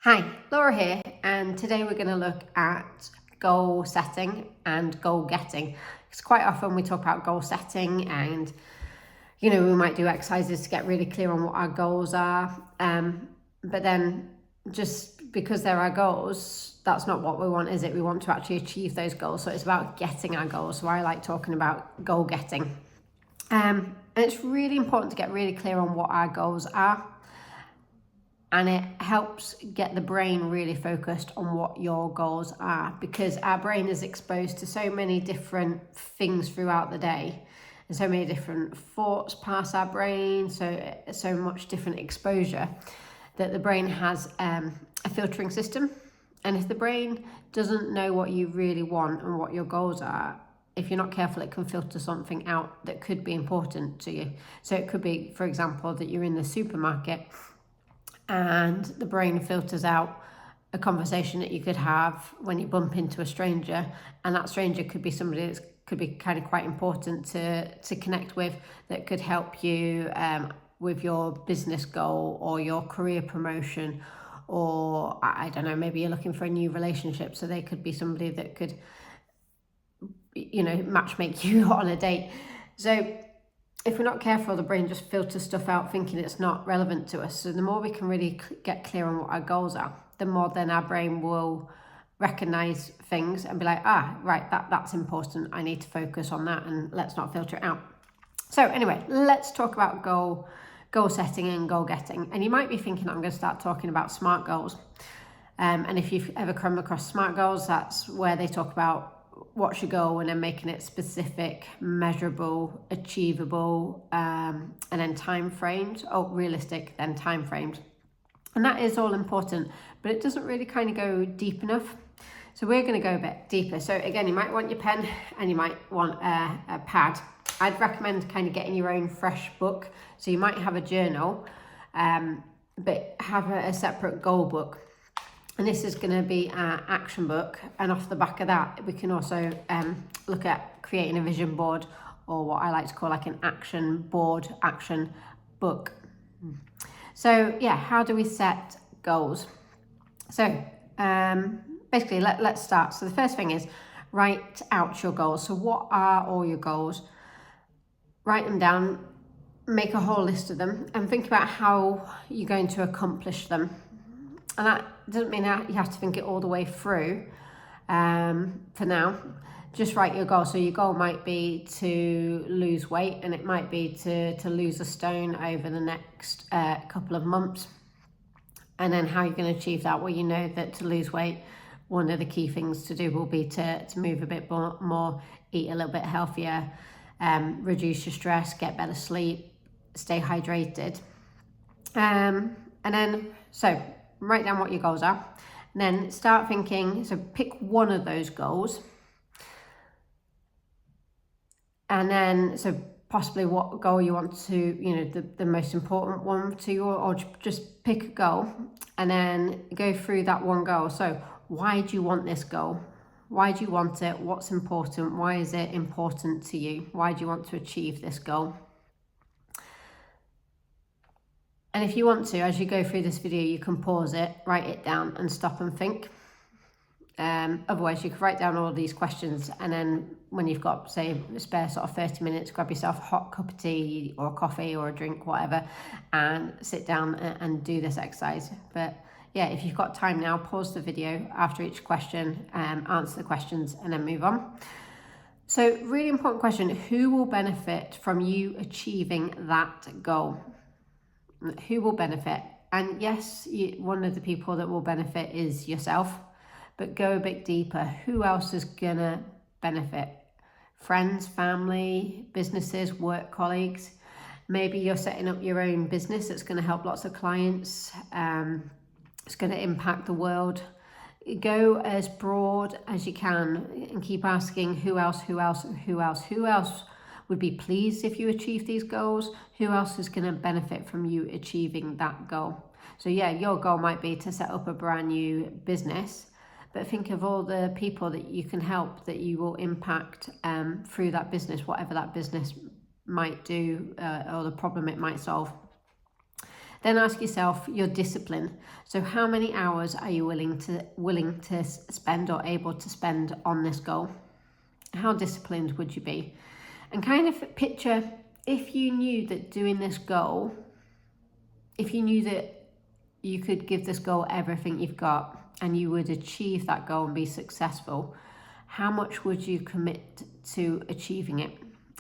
Hi, Laura here, and today we're going to look at goal setting and goal getting. Because quite often we talk about goal setting and, we might do exercises to get really clear on what our goals are. But then just because they're our goals, that's not what we want, is it? We want to actually achieve those goals. So it's about getting our goals. So I like talking about goal getting. And it's really important to get really clear on what our goals are. And it helps get the brain really focused on what your goals are, because our brain is exposed to so many different things throughout the day, and so many different thoughts pass our brain, so much different exposure, that the brain has a filtering system. And if the brain doesn't know what you really want and what your goals are, if you're not careful, it can filter something out that could be important to you. So it could be, for example, that you're in the supermarket and the brain filters out a conversation that you could have when you bump into a stranger, and that stranger could be somebody that could be kind of quite important to connect with, that could help you with your business goal or your career promotion, or I don't know, maybe you're looking for a new relationship, so they could be somebody that could match make you on a date. So if we're not careful, the brain just filters stuff out thinking it's not relevant to us. So the more we can really get clear on what our goals are, the more then our brain will recognize things and be like, right, that's important. I need to focus on that, and let's not filter it out. So anyway, let's talk about goal setting and goal getting. And you might be thinking, I'm going to start talking about SMART goals. And if you've ever come across SMART goals, that's where they talk about what's your goal and then making it specific, measurable, achievable, and then time framed. Realistic, then time framed. And that is all important, but it doesn't really kind of go deep enough. So we're going to go a bit deeper. So again, you might want your pen and you might want a pad. I'd recommend kind of getting your own fresh book. So you might have a journal, but have a separate goal book. And this is going to be our action book. And off the back of that, we can also look at creating a vision board, or what I like to call like an action board, action book. So yeah, how do we set goals? So basically, let's start. So the first thing is write out your goals. So what are all your goals? Write them down, make a whole list of them, and think about how you're going to accomplish them. And that doesn't mean that you have to think it all the way through for now. Just write your goal. So your goal might be to lose weight, and it might be to lose a stone over the next couple of months. And then how you're going to achieve that? Well, you know that to lose weight, one of the key things to do will be to move a bit more, eat a little bit healthier, reduce your stress, get better sleep, stay hydrated. And then, so write down what your goals are, and then start thinking. So pick one of those goals, and then so possibly what goal you want to, the most important one to you, or just pick a goal and then go through that one goal. So why do you want this goal? Why do you want it? What's important? Why is it important to you? Why do you want to achieve this goal? And if you want to, as you go through this video, you can pause it, write it down, and stop and think. Otherwise, you could write down all these questions, and then when you've got, say, a spare sort of 30 minutes, grab yourself a hot cup of tea or coffee or a drink, whatever, and sit down and do this exercise. But yeah, if you've got time now, pause the video after each question, answer the questions, and then move on. So really important question: who will benefit from you achieving that goal? Who will benefit? And yes, one of the people that will benefit is yourself, but go a bit deeper. Who else is gonna benefit? Friends, family, businesses, work colleagues. Maybe you're setting up your own business that's going to help lots of clients. It's going to impact the world. Go as broad as you can and keep asking who else would be pleased if you achieve these goals. Who else is going to benefit from you achieving that goal? So yeah, your goal might be to set up a brand new business, but think of all the people that you can help, that you will impact through that business, whatever that business might do, or the problem it might solve. Then ask yourself your discipline. So how many hours are you willing to spend or able to spend on this goal? How disciplined would you be? And kind of picture, if you knew that doing this goal, if you knew that you could give this goal everything you've got and you would achieve that goal and be successful, how much would you commit to achieving it?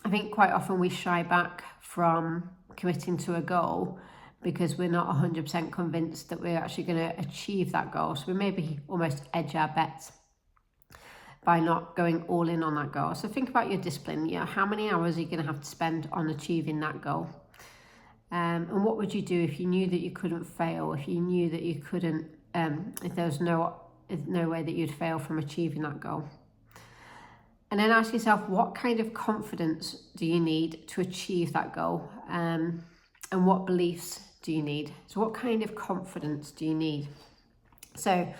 I think quite often we shy back from committing to a goal because we're not 100% convinced that we're actually going to achieve that goal. So we maybe almost edge our bets by not going all in on that goal. So think about your discipline. How many hours are you going to have to spend on achieving that goal? And what would you do if you knew that you couldn't fail, if you knew that you couldn't, if there was no way that you'd fail from achieving that goal? And then ask yourself, what kind of confidence do you need to achieve that goal? And what beliefs do you need? So what kind of confidence do you need? So,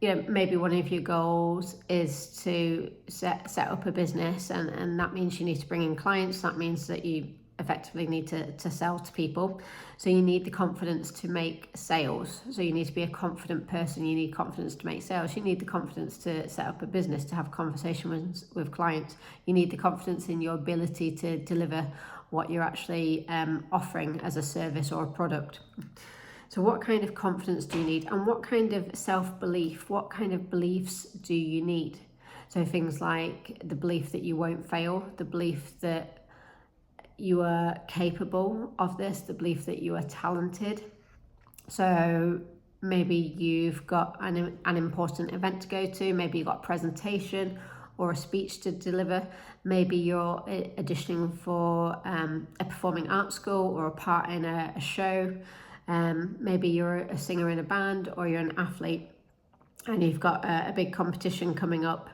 maybe one of your goals is to set up a business, and that means you need to bring in clients. That means that you effectively need to sell to people. So you need the confidence to make sales. So you need to be a confident person. You need confidence to make sales. You need the confidence to set up a business, to have conversations with clients. You need the confidence in your ability to deliver what you're actually offering as a service or a product. So what kind of confidence do you need? And what kind of self-belief, what kind of beliefs do you need? So things like the belief that you won't fail, the belief that you are capable of this, the belief that you are talented. So maybe you've got an important event to go to, maybe you've got a presentation or a speech to deliver, maybe you're auditioning for a performing arts school or a part in a show, maybe you're a singer in a band or you're an athlete and you've got a big competition coming up.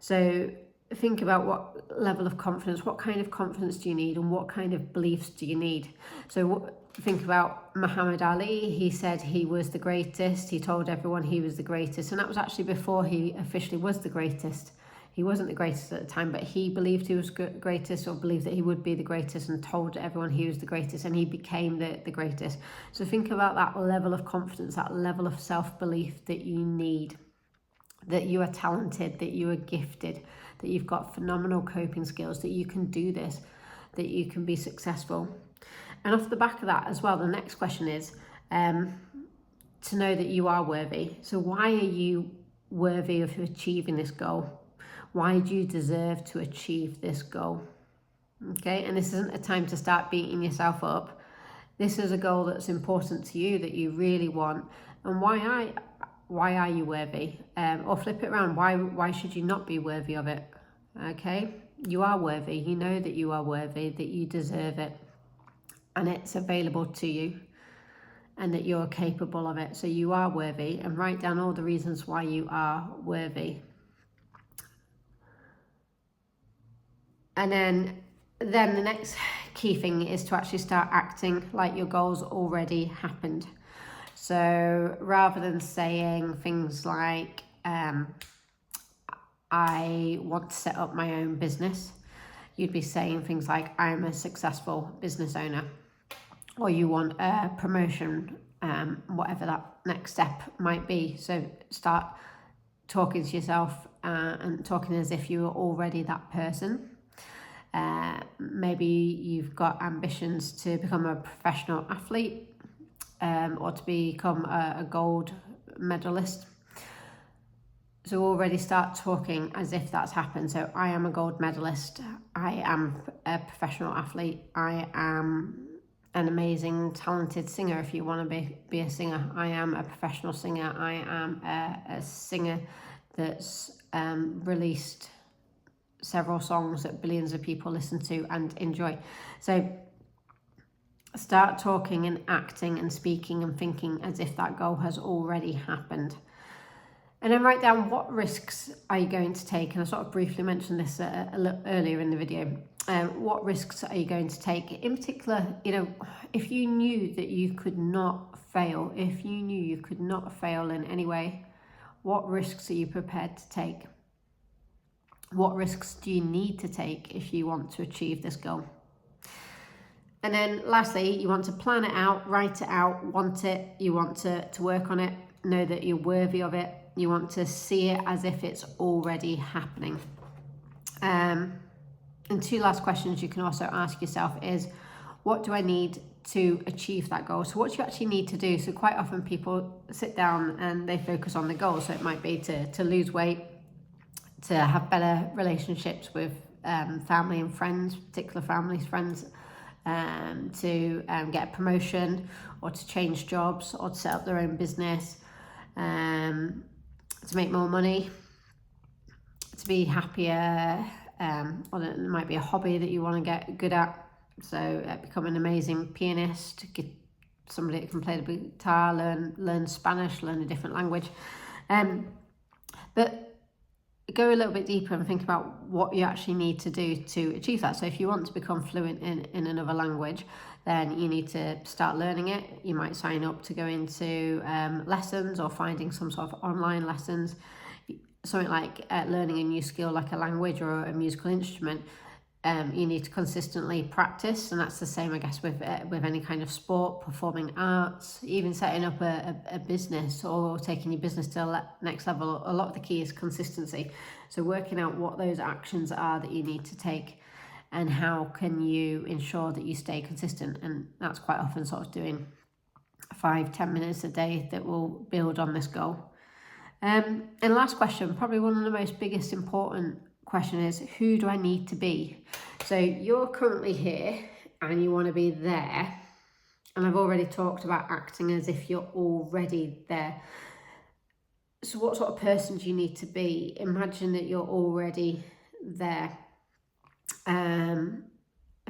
So think about what level of confidence, what kind of confidence do you need and what kind of beliefs do you need? So think about Muhammad Ali. He said he was the greatest. He told everyone he was the greatest. And that was actually before he officially was the greatest. He wasn't the greatest at the time, but he believed he was greatest or believed that he would be the greatest and told everyone he was the greatest, and he became the greatest. So think about that level of confidence, that level of self-belief that you need, that you are talented, that you are gifted, that you've got phenomenal coping skills, that you can do this, that you can be successful. And off the back of that as well, the next question is to know that you are worthy. So why are you worthy of achieving this goal? Why do you deserve to achieve this goal? Okay, and this isn't a time to start beating yourself up. This is a goal that's important to you, that you really want. And why are you worthy? Or flip it around, why should you not be worthy of it? Okay, you are worthy. You know that you are worthy, that you deserve it, and it's available to you, and that you're capable of it. So you are worthy, and write down all the reasons why you are worthy. And then the next key thing is to actually start acting like your goals already happened. So rather than saying things like, I want to set up my own business, you'd be saying things like, I'm a successful business owner, or you want a promotion, whatever that next step might be. So start talking to yourself and talking as if you were already that person. Maybe you've got ambitions to become a professional athlete, or to become a gold medalist. So already start talking as if that's happened. So I am a gold medalist. I am a professional athlete. I am an amazing, talented singer if you want to be a singer. I am a professional singer. I am a singer that's released several songs that billions of people listen to and enjoy. So start talking and acting and speaking and thinking as if that goal has already happened. And then write down, what risks are you going to take? And I sort of briefly mentioned this a little earlier in the video. What risks are you going to take? In particular, if you knew that you could not fail, if you knew you could not fail in any way, what risks are you prepared to take? What risks do you need to take if you want to achieve this goal? And then lastly, you want to plan it out, write it out, want it, you want to work on it, know that you're worthy of it, you want to see it as if it's already happening. And 2 last questions you can also ask yourself is, what do I need to achieve that goal? So what do you actually need to do? So quite often people sit down and they focus on the goal. So it might be to lose weight, to have better relationships with family and friends, particular families, friends, to get a promotion, or to change jobs, or to set up their own business, to make more money, to be happier, or it might be a hobby that you want to get good at. So become an amazing pianist, get somebody that can play the guitar, learn Spanish, learn a different language. But go a little bit deeper and think about what you actually need to do to achieve that. So if you want to become fluent in another language, then you need to start learning it. You might sign up to go into lessons, or finding some sort of online lessons. Something like learning a new skill like a language or a musical instrument. You need to consistently practice, and that's the same, I guess, with any kind of sport, performing arts, even setting up a business or taking your business to the next level. A lot of the key is consistency. So working out what those actions are that you need to take, and how can you ensure that you stay consistent. And that's quite often sort of doing 5-10 minutes a day that will build on this goal. And last question, probably one of the most biggest important question, is, who do I need to be? So you're currently here and you want to be there, and I've already talked about acting as if you're already there. So what sort of person do you need to be? Imagine that you're already there.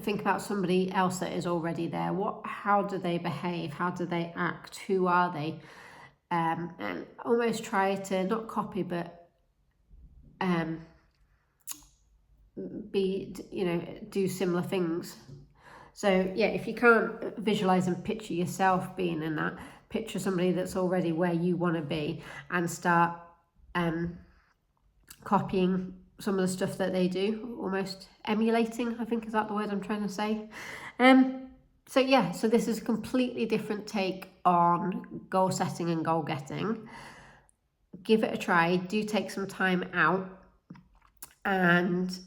Think about somebody else that is already there. How do they behave? How do they act? Who are they? And almost try to not copy, but do similar things. So yeah, if you can't visualize and picture yourself being in that, picture somebody that's already where you want to be, and start copying some of the stuff that they do, almost emulating, I think, is that the word I'm trying to say. So this is a completely different take on goal setting and goal getting. Give it a try. Do take some time out and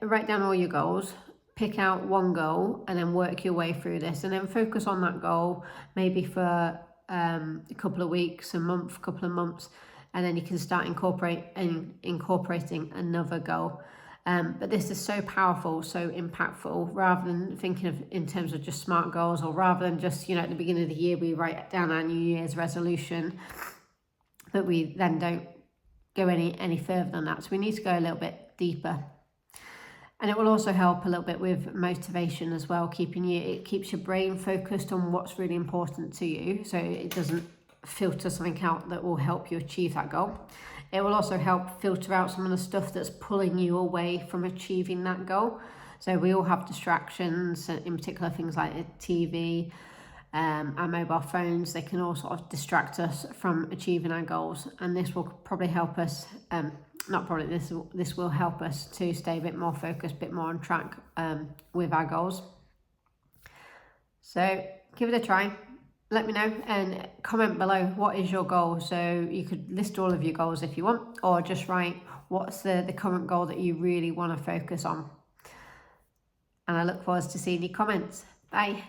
write down all your goals. Pick out one goal and then work your way through this, and then focus on that goal maybe for a couple of weeks, a month, couple of months, and then you can start incorporating another goal. But this is so powerful, so impactful, rather than thinking of in terms of just SMART goals, or rather than just, at the beginning of the year we write down our New Year's resolution, but we then don't go any further than that. So we need to go a little bit deeper. And it will also help a little bit with motivation as well, it keeps your brain focused on what's really important to you, so it doesn't filter something out that will help you achieve that goal. It will also help filter out some of the stuff that's pulling you away from achieving that goal. So we all have distractions, in particular things like the TV, our mobile phones. They can all sort of distract us from achieving our goals, and this will probably help us, this will help us to stay a bit more focused, a bit more on track with our goals. So give it a try. Let me know and comment below, what is your goal? So you could list all of your goals if you want, or just write what's the current goal that you really want to focus on. And I look forward to seeing your comments. Bye.